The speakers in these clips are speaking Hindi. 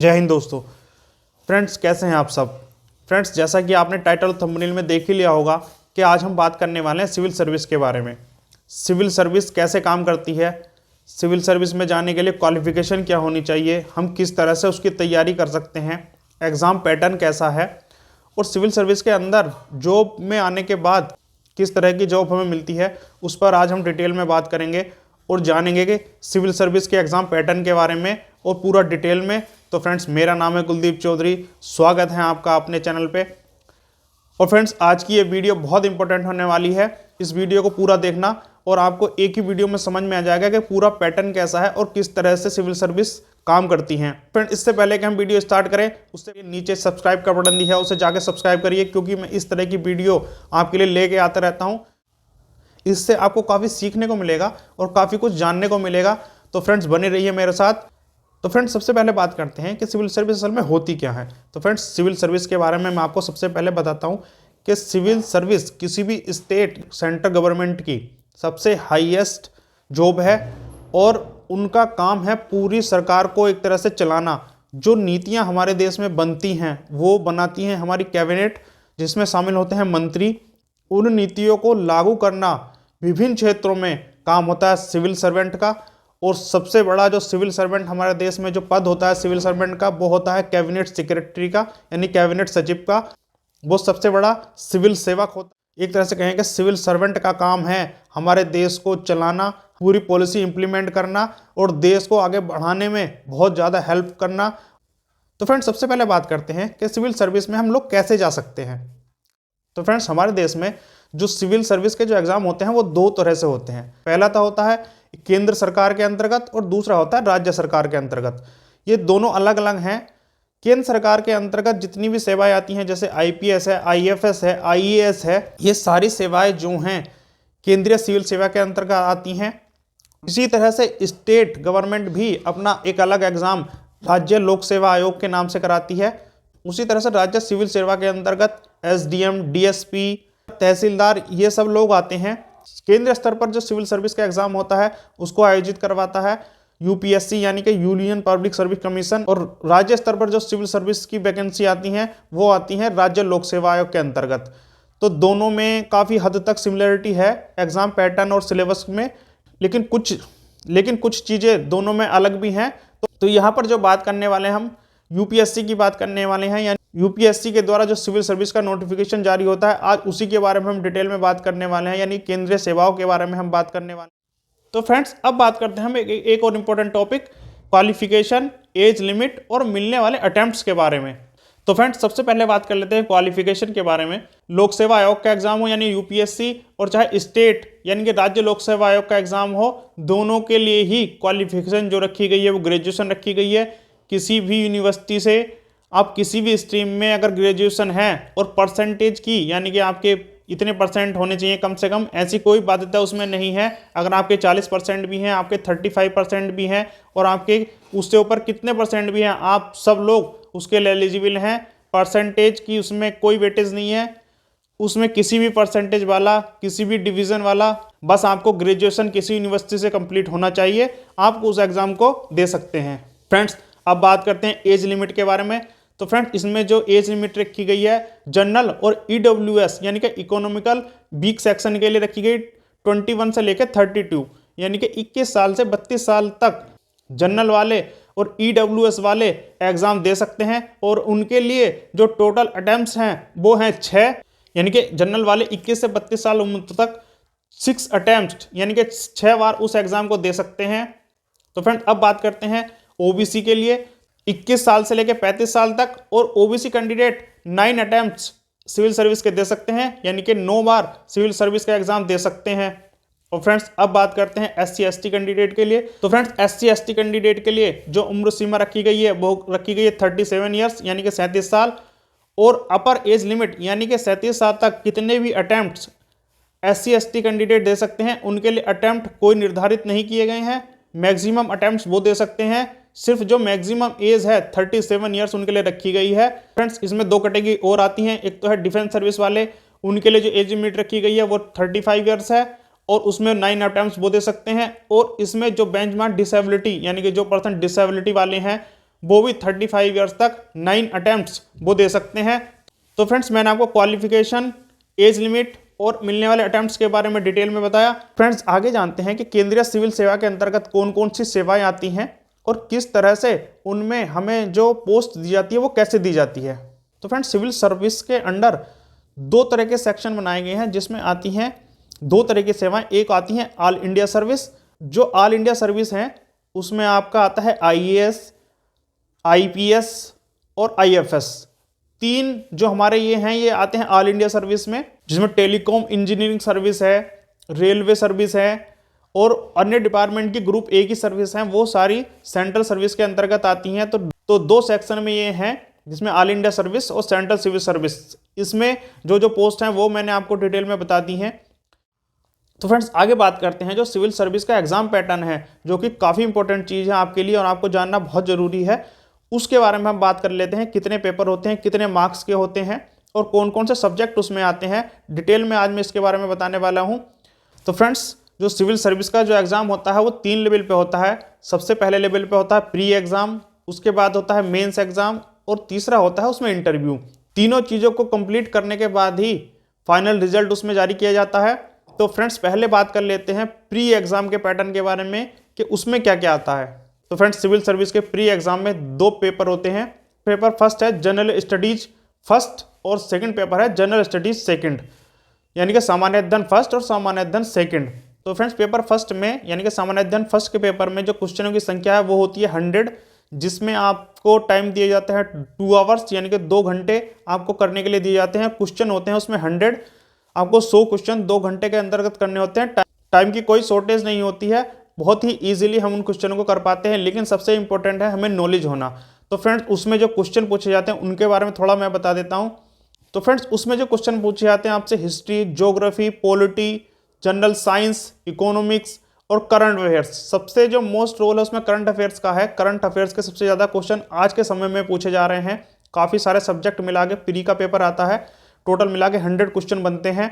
जय हिंद दोस्तों। फ्रेंड्स, कैसे हैं आप सब। फ्रेंड्स, जैसा कि आपने टाइटल थंबनेल में देख ही लिया होगा कि आज हम बात करने वाले हैं सिविल सर्विस के बारे में। सिविल सर्विस कैसे काम करती है, सिविल सर्विस में जाने के लिए क्वालिफिकेशन क्या होनी चाहिए, हम किस तरह से उसकी तैयारी कर सकते हैं, एग्ज़ाम पैटर्न कैसा है और सिविल सर्विस के अंदर जॉब में आने के बाद किस तरह की जॉब हमें मिलती है, उस पर आज हम डिटेल में बात करेंगे और जानेंगे कि सिविल सर्विस के एग्ज़ाम पैटर्न के बारे में और पूरा डिटेल में। तो फ्रेंड्स, मेरा नाम है कुलदीप चौधरी, स्वागत है आपका अपने चैनल पे। और फ्रेंड्स, आज की ये वीडियो बहुत इंपॉर्टेंट होने वाली है, इस वीडियो को पूरा देखना और आपको एक ही वीडियो में समझ में आ जाएगा कि पूरा पैटर्न कैसा है और किस तरह से सिविल सर्विस काम करती हैं। फ्रेंड, इससे पहले कि हम वीडियो स्टार्ट करें, उससे नीचे सब्सक्राइब का बटन दिया है, उसे जाकर सब्सक्राइब करिए, क्योंकि मैं इस तरह की वीडियो आपके लिए लेके आता रहता हूँ। इससे आपको काफ़ी सीखने को मिलेगा और काफ़ी कुछ जानने को मिलेगा। तो फ्रेंड्स, बने रहिए मेरे साथ। तो फ्रेंड्स, सबसे पहले बात करते हैं कि सिविल सर्विस असल में होती क्या है। तो फ्रेंड्स, सिविल सर्विस के बारे में मैं आपको सबसे पहले बताता हूँ कि सिविल सर्विस किसी भी स्टेट सेंट्रल गवर्नमेंट की सबसे हाईएस्ट जॉब है और उनका काम है पूरी सरकार को एक तरह से चलाना। जो नीतियाँ हमारे देश में बनती हैं वो बनाती हैं हमारी कैबिनेट, जिसमें शामिल होते हैं मंत्री। उन नीतियों को लागू करना विभिन्न क्षेत्रों में काम होता है सिविल सर्वेंट का। और सबसे बड़ा जो सिविल सर्वेंट हमारे देश में जो पद होता है सिविल सर्वेंट का, वो होता है कैबिनेट सेक्रेटरी का, यानी कैबिनेट सचिव का। वो सबसे बड़ा सिविल सेवक होता है। एक तरह से कहें कि सिविल सर्वेंट का काम है हमारे देश को चलाना, पूरी पॉलिसी इंप्लीमेंट करना और देश को आगे बढ़ाने में बहुत ज़्यादा हेल्प करना। तो फ्रेंड्स, सबसे पहले बात करते हैं कि सिविल सर्विस में हम लोग कैसे जा सकते हैं। तो फ्रेंड्स, हमारे देश में जो सिविल सर्विस के जो एग्ज़ाम होते हैं वो दो तरह से होते हैं। पहला तो होता है केंद्र सरकार के अंतर्गत और दूसरा होता है राज्य सरकार के अंतर्गत। ये दोनों अलग अलग हैं। केंद्र सरकार के अंतर्गत जितनी भी सेवाएं आती हैं, जैसे आईपीएस है, आईएफएस है, आईएएस है, ये सारी सेवाएं जो हैं केंद्रीय सिविल सेवा के अंतर्गत आती हैं। इसी तरह से स्टेट गवर्नमेंट भी अपना एक अलग एग्ज़ाम राज्य लोक सेवा आयोग के नाम से कराती है। उसी तरह से राज्य सिविल सेवा के अंतर्गत एसडीएम, डीएसपी, तहसीलदार, ये सब लोग आते हैं। केंद्रीय स्तर पर जो सिविल सर्विस का एग्जाम होता है उसको आयोजित करवाता है यूपीएससी, यानी कि यूनियन पब्लिक सर्विस कमीशन। और राज्य स्तर पर जो सिविल सर्विस की वैकेंसी आती हैं वो आती हैं राज्य लोक सेवा आयोग के अंतर्गत। तो दोनों में काफ़ी हद तक सिमिलरिटी है एग्जाम पैटर्न और सिलेबस में, लेकिन कुछ चीज़ें दोनों में अलग भी हैं। तो यहाँ पर जो बात करने वाले हैं हम यूपीएससी की बात करने वाले हैं, यानी यूपीएससी के द्वारा जो सिविल सर्विस का नोटिफिकेशन जारी होता है, आज उसी के बारे में हम डिटेल में बात करने वाले हैं, यानी केंद्रीय सेवाओं के बारे में हम बात करने वाले हैं। तो फ्रेंड्स, अब बात करते हैं हम एक और important topic, qualification, age limit और मिलने वाले अटेम्प्ट्स के बारे में। तो फ्रेंड्स, सबसे पहले बात कर लेते हैं क्वालिफिकेशन के बारे में। लोक सेवा आयोग का एग्जाम हो यानी यूपीएससी, और चाहे स्टेट यानी कि राज्य लोक सेवा आयोग का एग्जाम हो, दोनों के लिए ही क्वालिफिकेशन जो रखी गई है वो ग्रेजुएशन रखी गई है। किसी भी यूनिवर्सिटी से आप किसी भी स्ट्रीम में अगर ग्रेजुएशन है और परसेंटेज की, यानी कि आपके इतने परसेंट होने चाहिए कम से कम, ऐसी कोई बाध्यता उसमें नहीं है। अगर आपके 40% भी हैं, आपके 35% भी हैं और आपके उससे ऊपर कितने परसेंट भी हैं, आप सब लोग उसके लिए एलिजिबल हैं। परसेंटेज की उसमें कोई वेटेज नहीं है, उसमें किसी भी परसेंटेज वाला, किसी भी डिवीज़न वाला, बस आपको ग्रेजुएशन किसी यूनिवर्सिटी से कंप्लीट होना चाहिए, आप उस एग्ज़ाम को दे सकते हैं। फ्रेंड्स, अब बात करते हैं एज लिमिट के बारे में। तो फ्रेंड्स, इसमें जो एज लिमिट रखी गई है जनरल और ईडब्ल्यूएस यानी कि इकोनॉमिकल वीक सेक्शन के लिए रखी गई 21 से लेकर 32, यानी कि 21 साल से 32 साल तक जनरल वाले और ईडब्ल्यूएस वाले एग्जाम दे सकते हैं। और उनके लिए जो टोटल अटेम्प्ट्स हैं वो हैं 6, यानी कि जनरल वाले 21 से 32 साल उम्र तक 6 अटेम्प्ट, यानी कि 6 बार उस एग्जाम को दे सकते हैं। तो फ्रेंड, अब बात करते हैं ओबीसी के लिए 21 साल से लेकर 35 साल तक, और OBC candidate 9 attempts civil service के दे सकते हैं, यानी कि 9 बार सिविल सर्विस का एग्जाम दे सकते हैं। और फ्रेंड्स, अब बात करते हैं एससी एसटी कैंडिडेट के लिए। तो फ्रेंड्स, एससी एसटी कैंडिडेट के लिए जो उम्र सीमा रखी गई है वो रखी गई है 37 ईयर्स, यानी कि 37 साल। और अपर एज लिमिट यानी कि 37 साल तक कितने भी अटेम्प्ट्स एससी एसटी कैंडिडेट दे सकते हैं, उनके लिए अटेम्प्ट कोई निर्धारित नहीं किए गए हैं। मैक्सिमम अटेम्प्ट्स वो दे सकते हैं, सिर्फ जो मैक्सिमम एज है 37 ईयर्स उनके लिए रखी गई है। फ्रेंड्स, इसमें दो कैटेगरी और आती हैं, एक तो है डिफेंस सर्विस वाले, उनके लिए जो एज लिमिट रखी गई है वो 35 ईयर्स है और उसमें 9 अटेम्प्ट्स वो दे सकते हैं। और इसमें जो बेंचमार्क डिसेबिलिटी यानी कि जो पर्सन डिसेबिलिटी वाले हैं वो भी 35 ईयर्स तक 9 अटेम्प्ट्स वो दे सकते हैं। तो फ्रेंड्स मैंने आपको क्वालिफिकेशन, एज लिमिट और मिलने वाले अटेम्प्ट्स के बारे में डिटेल में बताया। फ्रेंड्स आगे जानते हैं कि केंद्रीय सिविल सेवा के अंतर्गत कौन कौन सी सेवाएं आती हैं और किस तरह से उनमें हमें जो पोस्ट दी जाती है वो कैसे दी जाती है। तो फ्रेंड्स सिविल सर्विस के अंडर 2 तरह के सेक्शन बनाए गए हैं जिसमें आती हैं 2 तरह की सेवाएं। एक आती हैं ऑल इंडिया सर्विस। जो ऑल इंडिया सर्विस है उसमें आपका आता है IAS, IPS और IFS। 3 जो हमारे ये हैं ये आते हैं ऑल इंडिया सर्विस में, जिसमें टेलीकॉम इंजीनियरिंग सर्विस है, रेलवे सर्विस है और अन्य डिपार्टमेंट की ग्रुप ए की सर्विस हैं, वो सारी सेंट्रल सर्विस के अंतर्गत आती हैं। तो 2 सेक्शन में ये हैं जिसमें ऑल इंडिया सर्विस और सेंट्रल सिविल सर्विस। इसमें जो जो पोस्ट हैं वो मैंने आपको डिटेल में बता दी हैं। तो फ्रेंड्स आगे बात करते हैं जो सिविल सर्विस का एग्जाम पैटर्न है, जो कि काफ़ी इंपॉर्टेंट चीज़ है आपके लिए और आपको जानना बहुत ज़रूरी है। उसके बारे में हम बात कर लेते हैं, कितने पेपर होते हैं, कितने मार्क्स के होते हैं और कौन कौन से सब्जेक्ट उसमें आते हैं। डिटेल में आज मैं इसके बारे में बताने वाला हूँ। तो फ्रेंड्स जो सिविल सर्विस का जो एग्ज़ाम होता है वो 3 लेवल पे होता है। सबसे पहले लेवल पे होता है प्री एग्ज़ाम, उसके बाद होता है मेंस एग्ज़ाम और तीसरा होता है उसमें इंटरव्यू। तीनों चीज़ों को कंप्लीट करने के बाद ही फाइनल रिजल्ट उसमें जारी किया जाता है। तो फ्रेंड्स पहले बात कर लेते हैं प्री एग्ज़ाम के पैटर्न के बारे में कि उसमें क्या क्या आता है। तो फ्रेंड्स सिविल सर्विस के प्री एग्ज़ाम में 2 पेपर होते हैं। पेपर फर्स्ट है जनरल स्टडीज फर्स्ट और सेकंड पेपर है जनरल स्टडीज सेकंड, यानी कि सामान्य अध्ययन फर्स्ट और सामान्य अध्ययन सेकंड। तो फ्रेंड्स पेपर फर्स्ट में यानी कि सामान्य अध्ययन फर्स्ट के पेपर में जो क्वेश्चनों की संख्या है वो होती है 100, जिसमें आपको टाइम दिए जाते हैं 2 आवर्स यानी कि 2 घंटे आपको करने के लिए दिए जाते हैं। क्वेश्चन होते हैं उसमें 100, आपको 100 क्वेश्चन 2 घंटे के अंतर्गत करने होते हैं। टाइम की कोई शॉर्टेज नहीं होती है, बहुत ही ईजिली हम उन क्वेश्चनों को कर पाते हैं। लेकिन सबसे इंपॉर्टेंट है हमें नॉलेज होना। तो फ्रेंड्स उसमें जो क्वेश्चन पूछे जाते हैं उनके बारे में थोड़ा मैं बता देता हूँ। तो फ्रेंड्स उसमें जो क्वेश्चन पूछे जाते हैं आपसे history, geography, polity, general science, economics और करंट अफेयर्स। सबसे जो मोस्ट रोल है उसमें करंट अफेयर्स का है। करंट अफेयर्स के सबसे ज़्यादा क्वेश्चन आज के समय में पूछे जा रहे हैं। काफ़ी सारे सब्जेक्ट मिला के प्री का पेपर आता है, टोटल मिला के 100 क्वेश्चन बनते हैं।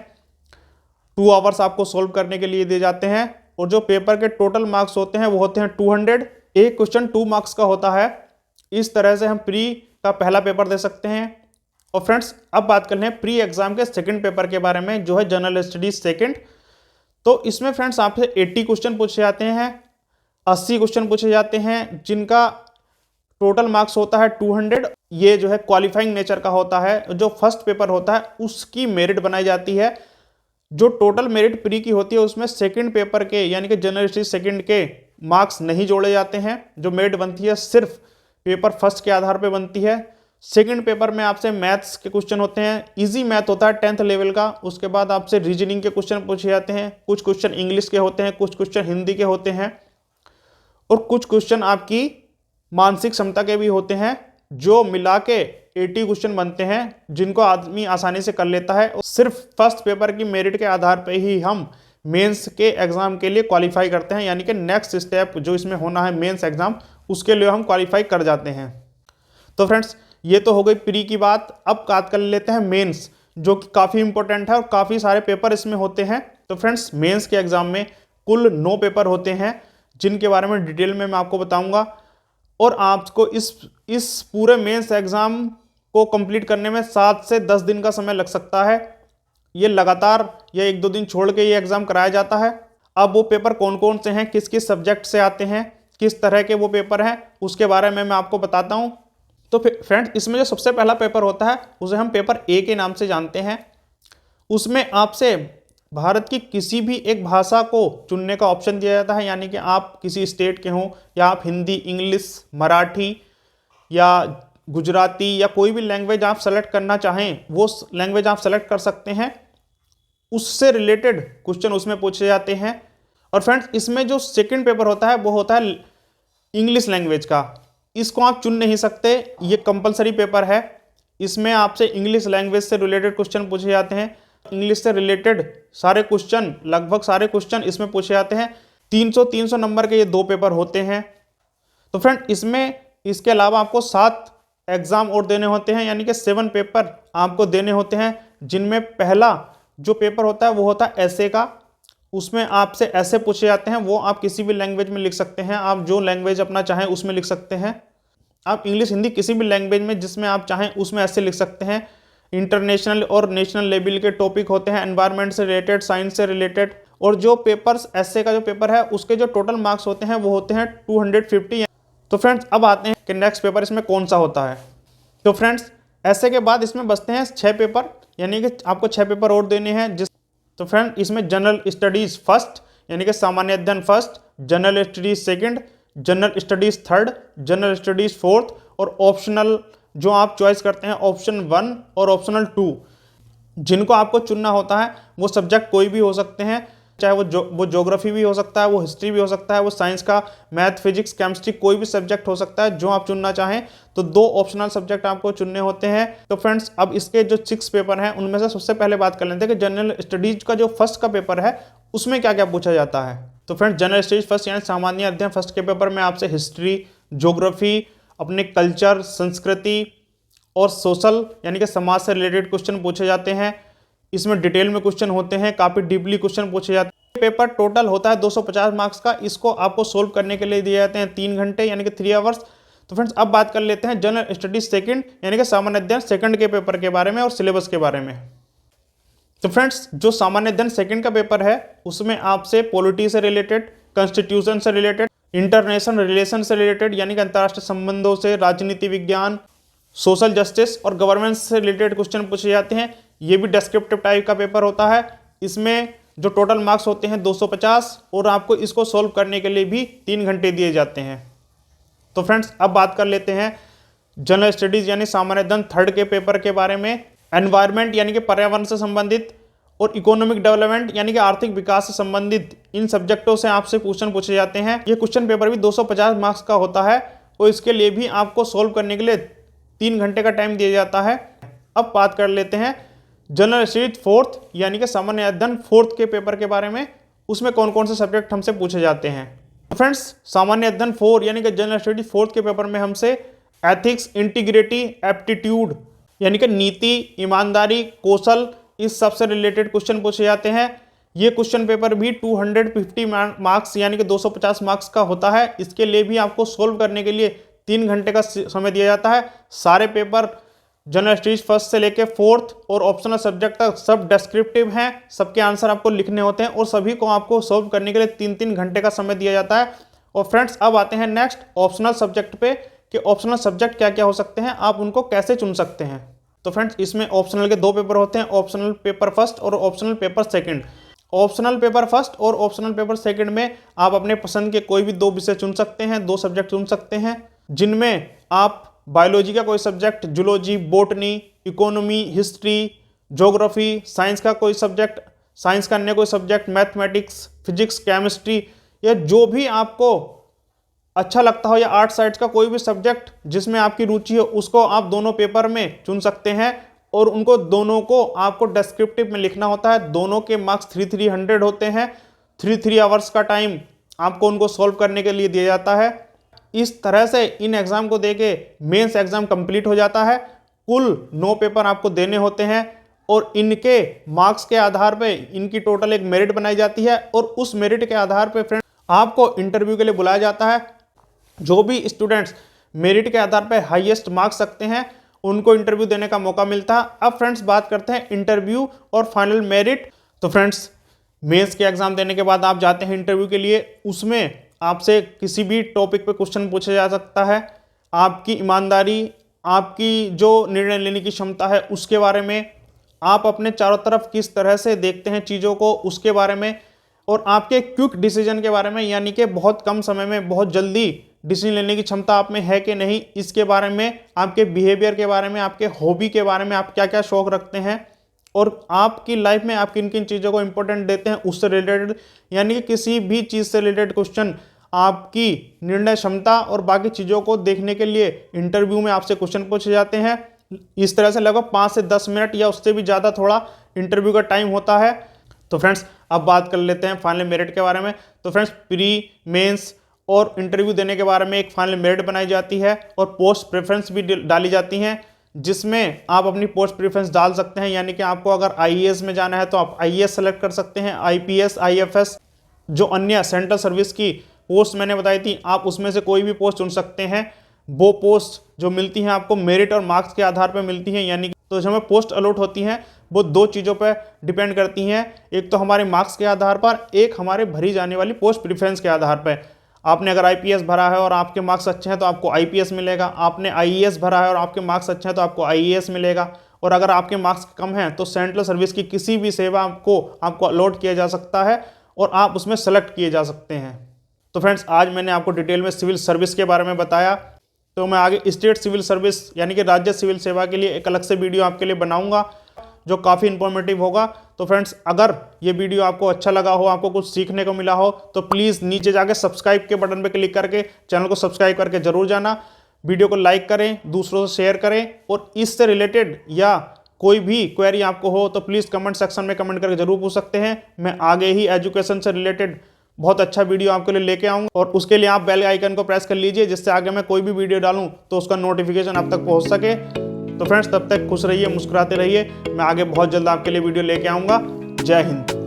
2 आवर्स आपको सोल्व करने के लिए दिए जाते हैं और जो पेपर के टोटल मार्क्स होते हैं वो होते हैं 200। एक क्वेश्चन 2 मार्क्स का होता है। इस तरह से हम प्री का पहला पेपर दे सकते हैं। और फ्रेंड्स अब बात कर लें प्री एग्जाम के सेकंड पेपर के बारे में, जो है जनरल स्टडीज सेकंड। तो इसमें फ्रेंड्स आपसे 80 क्वेश्चन पूछे जाते हैं, 80 क्वेश्चन पूछे जाते हैं, जिनका टोटल मार्क्स होता है 200। ये जो है क्वालिफाइंग नेचर का होता है। जो फर्स्ट पेपर होता है उसकी मेरिट बनाई जाती है। जो टोटल मेरिट प्री की होती है उसमें सेकंड पेपर के यानी कि जनरल स्टडीज सेकंड के मार्क्स नहीं जोड़े जाते हैं। जो मेरिट बनती है सिर्फ पेपर फर्स्ट के आधार पर बनती है। सेकंड पेपर में आपसे मैथ्स के क्वेश्चन होते हैं, इजी मैथ होता है 10th लेवल का। उसके बाद आपसे रीजनिंग के क्वेश्चन पूछे जाते हैं, कुछ क्वेश्चन इंग्लिश के होते हैं, कुछ क्वेश्चन हिंदी के होते हैं और कुछ क्वेश्चन आपकी मानसिक क्षमता के भी होते हैं। जो मिला के 80 क्वेश्चन बनते हैं जिनको आदमी आसानी से कर लेता है। और सिर्फ फर्स्ट पेपर की मेरिट के आधार पर ही हम मेंस के एग्जाम के लिए क्वालिफाई करते हैं, यानी कि नेक्स्ट स्टेप जो इसमें होना है मेंस एग्जाम, उसके लिए हम क्वालिफाई कर जाते हैं। तो फ्रेंड्स ये तो हो गई प्री की बात। अब बात कर लेते हैं मेंस, जो कि काफ़ी इंपॉर्टेंट है और काफ़ी सारे पेपर इसमें होते हैं। तो फ्रेंड्स मेंस के एग्जाम में कुल 9 पेपर होते हैं, जिनके बारे में डिटेल में मैं आपको बताऊंगा। और आपको इस पूरे मेंस एग्जाम को कंप्लीट करने में 7 से 10 दिन का समय लग सकता है। ये लगातार या 1-2 दिन छोड़ के ये एग्जाम कराया जाता है। अब वो पेपर कौन कौन से हैं, किस किस सब्जेक्ट से आते हैं, किस तरह के वो पेपर हैं, उसके बारे में मैं आपको बताता हूँ। तो फ्रेंड्स इसमें जो सबसे पहला पेपर होता है उसे हम पेपर ए के नाम से जानते हैं। उसमें आपसे भारत की किसी भी एक भाषा को चुनने का ऑप्शन दिया जाता है, यानी कि आप किसी स्टेट के हों या आप हिंदी, इंग्लिश, मराठी या गुजराती या कोई भी लैंग्वेज आप सेलेक्ट करना चाहें वो लैंग्वेज आप सेलेक्ट कर सकते हैं। उससे रिलेटेड क्वेश्चन उसमें पूछे जाते हैं। और फ्रेंड्स इसमें जो सेकंड पेपर होता है वो होता है इंग्लिश लैंग्वेज का। इसको आप चुन नहीं सकते, ये कंपलसरी पेपर है। इसमें आपसे इंग्लिश लैंग्वेज से रिलेटेड क्वेश्चन पूछे जाते हैं। इंग्लिश से रिलेटेड सारे क्वेश्चन, लगभग सारे क्वेश्चन इसमें पूछे जाते हैं। 300 नंबर के ये 2 पेपर होते हैं। तो फ्रेंड इसमें इसके अलावा आपको 7 एग्जाम और देने होते हैं, यानी कि 7 पेपर आपको देने होते हैं, जिनमें पहला जो पेपर होता है वो होता है ऐसे का। उसमें आपसे ऐसे पूछे जाते हैं, वो आप किसी भी लैंग्वेज में लिख सकते हैं, आप जो लैंग्वेज अपना चाहें उसमें लिख सकते हैं। आप इंग्लिश हिंदी किसी भी लैंग्वेज में जिसमें आप चाहें उसमें ऐसे लिख सकते हैं। इंटरनेशनल और नेशनल लेवल के टॉपिक होते हैं, एनवायरनमेंट से रिलेटेड, साइंस से रिलेटेड। और जो पेपर्स ऐसे का जो पेपर है उसके जो टोटल मार्क्स होते हैं वो होते हैं 250। तो फ्रेंड्स अब आते हैं कि नेक्स्ट पेपर इसमें कौन सा होता है। तो फ्रेंड्स ऐसे के बाद इसमें बचते हैं 6 पेपर, यानी कि आपको 6 पेपर और देने हैं। तो फ्रेंड इसमें जनरल स्टडीज फर्स्ट यानी कि सामान्य अध्ययन first, general studies second, general studies third, general studies fourth और ऑप्शनल जो आप चॉइस करते हैं ऑप्शन 1 और ऑप्शनल 2, जिनको आपको चुनना होता है। वो सब्जेक्ट कोई भी हो सकते हैं, चाहे वो ज्योग्राफी भी हो सकता है, वो हिस्ट्री भी हो सकता है, वो साइंस का मैथ, फिजिक्स, केमिस्ट्री कोई भी सब्जेक्ट हो सकता है जो आप चुनना चाहें। तो 2 ऑप्शनल सब्जेक्ट आपको चुनने होते हैं। तो फ्रेंड्स अब इसके जो 6 पेपर हैं उनमें से सबसे पहले बात कर लेते हैं कि जनरल स्टडीज का जो फर्स्ट का पेपर है उसमें क्या क्या पूछा जाता है। तो फ्रेंड्स जनरल स्टडीज फर्स्ट यानी सामान्य अध्ययन फर्स्ट के पेपर में आपसे हिस्ट्री, ज्योग्राफी, अपने कल्चर, संस्कृति और सोशल यानी कि समाज से रिलेटेड क्वेश्चन पूछे जाते हैं। इसमें डिटेल में क्वेश्चन होते हैं, काफ़ी डीपली क्वेश्चन पूछे जाते हैं। पेपर टोटल होता है 250 मार्क्स का। इसको आपको सोल्व करने के लिए दिए जाते हैं 3 घंटे यानी कि 3 आवर्स। तो फ्रेंड्स अब बात कर लेते हैं जनरल स्टडीज सेकंड यानी कि सामान्य अध्ययन सेकंड के पेपर के बारे में और सिलेबस के बारे में। तो फ्रेंड्स जो सामान्य अध्ययन सेकंड का पेपर है उसमें आपसे पॉलिटी से रिलेटेड, कॉन्स्टिट्यूशन से रिलेटेड, इंटरनेशनल रिलेशन से रिलेटेड यानी कि अंतर्राष्ट्रीय संबंधों से, राजनीति विज्ञान, सोशल जस्टिस और गवर्नेंस से रिलेटेड क्वेश्चन पूछे जाते हैं। ये भी डिस्क्रिप्टिव टाइप का पेपर होता है। इसमें जो टोटल मार्क्स होते हैं 250 और आपको इसको सोल्व करने के लिए भी 3 घंटे दिए जाते हैं। तो फ्रेंड्स अब बात कर लेते हैं जनरल स्टडीज यानी सामान्य अध्ययन थर्ड के पेपर के बारे में। एनवायरनमेंट यानी कि पर्यावरण से संबंधित और इकोनॉमिक डेवलपमेंट यानी कि आर्थिक विकास से संबंधित इन सब्जेक्टों से आपसे क्वेश्चन पूछे जाते हैं। ये क्वेश्चन पेपर भी 250 मार्क्स का होता है और इसके लिए भी आपको सोल्व करने के लिए 3 घंटे का टाइम दिया जाता है। अब बात कर लेते हैं जनरल स्टडीज फोर्थ यानी कि सामान्य अध्ययन फोर्थ के पेपर के बारे में। उसमें कौन कौन से सब्जेक्ट हमसे पूछे जाते हैं। फ्रेंड्स सामान्य अध्ययन 4 यानी कि जनरल स्टडीज फोर्थ के पेपर में हमसे एथिक्स, इंटीग्रिटी, एप्टीट्यूड यानी कि नीति, ईमानदारी, कौशल, इस सब से रिलेटेड क्वेश्चन पूछे जाते हैं। ये क्वेश्चन पेपर भी 250 मार्क्स यानी कि 250 मार्क्स का होता है। इसके लिए भी आपको सोल्व करने के लिए 3 घंटे का समय दिया जाता है। सारे पेपर जनरल स्टडीज फर्स्ट से लेके फोर्थ और ऑप्शनल सब्जेक्ट तक सब डिस्क्रिप्टिव हैं। सबके आंसर आपको लिखने होते हैं और सभी को आपको सोल्व करने के लिए 3-3 घंटे का समय दिया जाता है। और फ्रेंड्स अब आते हैं नेक्स्ट ऑप्शनल सब्जेक्ट पे कि ऑप्शनल सब्जेक्ट क्या क्या हो सकते हैं, आप उनको कैसे चुन सकते हैं। तो फ्रेंड्स इसमें ऑप्शनल के 2 पेपर होते हैं, ऑप्शनल पेपर फर्स्ट और optional paper second. Optional paper first और ऑप्शनल पेपर सेकंड में आप अपने पसंद के कोई भी 2 विषय चुन सकते हैं, 2 सब्जेक्ट चुन सकते हैं, जिनमें आप बायोलॉजी का कोई subject, zoology, botany, economy, history, geography, science का कोई सब्जेक्ट, साइंस का अन्य कोई सब्जेक्ट, मैथमेटिक्स, फिजिक्स, केमिस्ट्री या जो भी आपको अच्छा लगता हो या आर्ट साइड का कोई भी सब्जेक्ट जिसमें आपकी रुचि हो उसको आप दोनों पेपर में चुन सकते हैं। और उनको दोनों को आपको डिस्क्रिप्टिव में लिखना होता है। दोनों के मार्क्स 300 होते हैं। 3 आवर्स का टाइम आपको उनको सोल्व करने के लिए दिया जाता है। इस तरह से इन एग्ज़ाम को देके मेंस एग्ज़ाम कंप्लीट हो जाता है। कुल 9 पेपर आपको देने होते हैं और इनके मार्क्स के आधार पे इनकी टोटल एक मेरिट बनाई जाती है और उस मेरिट के आधार पे फ्रेंड आपको इंटरव्यू के लिए बुलाया जाता है। जो भी स्टूडेंट्स मेरिट के आधार पे हाईएस्ट मार्क्स रखते हैं उनको इंटरव्यू देने का मौका मिलता है। अब फ्रेंड्स बात करते हैं इंटरव्यू और फाइनल मेरिट। तो फ्रेंड्स मेंस के एग्ज़ाम देने के बाद आप जाते हैं इंटरव्यू के लिए। उसमें आपसे किसी भी टॉपिक पे क्वेश्चन पूछा जा सकता है। आपकी ईमानदारी, आपकी जो निर्णय लेने की क्षमता है उसके बारे में, आप अपने चारों तरफ किस तरह से देखते हैं चीज़ों को उसके बारे में, और आपके क्विक डिसीजन के बारे में यानी कि बहुत कम समय में बहुत जल्दी डिसीजन लेने की क्षमता आप में है कि नहीं, इसके बारे में, आपके बिहेवियर के बारे में, आपके हॉबी के बारे में, आप क्या क्या शौक रखते हैं और आपकी लाइफ में आप किन किन चीज़ों को इंपॉर्टेंट देते हैं उससे रिलेटेड, यानी कि किसी भी चीज़ से रिलेटेड क्वेश्चन आपकी निर्णय क्षमता और बाकी चीज़ों को देखने के लिए इंटरव्यू में आपसे क्वेश्चन पूछे जाते हैं। इस तरह से लगभग 5 से 10 मिनट या उससे भी ज़्यादा थोड़ा इंटरव्यू का टाइम होता है। तो फ्रेंड्स अब बात कर लेते हैं फाइनल मेरिट के बारे में। तो फ्रेंड्स प्री, मेंस और इंटरव्यू देने के बारे में एक फाइनल मेरिट बनाई जाती है और पोस्ट प्रेफरेंस भी डाली जाती हैं, जिसमें आप अपनी पोस्ट प्रेफरेंस डाल सकते हैं। यानी कि आपको अगर आईएएस में जाना है तो आप आईएएस सेलेक्ट कर सकते हैं, आईपीएस, आईएफएस, जो अन्य सेंट्रल सर्विस की पोस्ट मैंने बताई थी आप उसमें से कोई भी पोस्ट चुन सकते हैं। वो पोस्ट जो मिलती हैं आपको मेरिट और मार्क्स के आधार पर मिलती हैं, यानी तो जो हमें पोस्ट अलॉट होती हैं वो दो चीज़ों पर डिपेंड करती हैं। एक तो हमारे मार्क्स के आधार पर, एक हमारे भरी जाने वाली पोस्ट प्रेफरेंस के आधार पर। आपने अगर आईपीएस भरा है और आपके मार्क्स अच्छे हैं तो आपको आईपीएस मिलेगा। आपने आईएएस भरा है और आपके मार्क्स अच्छे हैं तो आपको आईएएस मिलेगा। और अगर आपके मार्क्स कम हैं तो सेंट्रल सर्विस की किसी भी सेवा को आपको अलॉट किया जा सकता है और आप उसमें सेलेक्ट किए जा सकते हैं। तो फ्रेंड्स, आज मैंने आपको डिटेल में सिविल सर्विस के बारे में बताया। तो मैं आगे स्टेट सिविल सर्विस यानी कि राज्य सिविल सेवा के लिए एक अलग से वीडियो आपके लिए बनाऊंगा जो काफ़ी इन्फॉर्मेटिव होगा। तो फ्रेंड्स, अगर ये वीडियो आपको अच्छा लगा हो, आपको कुछ सीखने को मिला हो, तो प्लीज़ नीचे जाके सब्सक्राइब के बटन पर क्लिक करके चैनल को सब्सक्राइब करके जरूर जाना। वीडियो को लाइक करें, दूसरों से शेयर करें, और इससे रिलेटेड या कोई भी क्वेरी आपको हो तो प्लीज़ कमेंट सेक्शन में कमेंट करके जरूर पूछ सकते हैं। मैं आगे ही एजुकेशन से रिलेटेड बहुत अच्छा वीडियो आपके लिए लेके आऊँगा, और उसके लिए आप बेल आइकन को प्रेस कर लीजिए जिससे आगे मैं कोई भी वीडियो डालूँ तो उसका नोटिफिकेशन आप तक पहुँच सके। तो फ्रेंड्स, तब तक खुश रहिए, मुस्कुराते रहिए। मैं आगे बहुत जल्द आपके लिए वीडियो लेके आऊँगा। जय हिंद।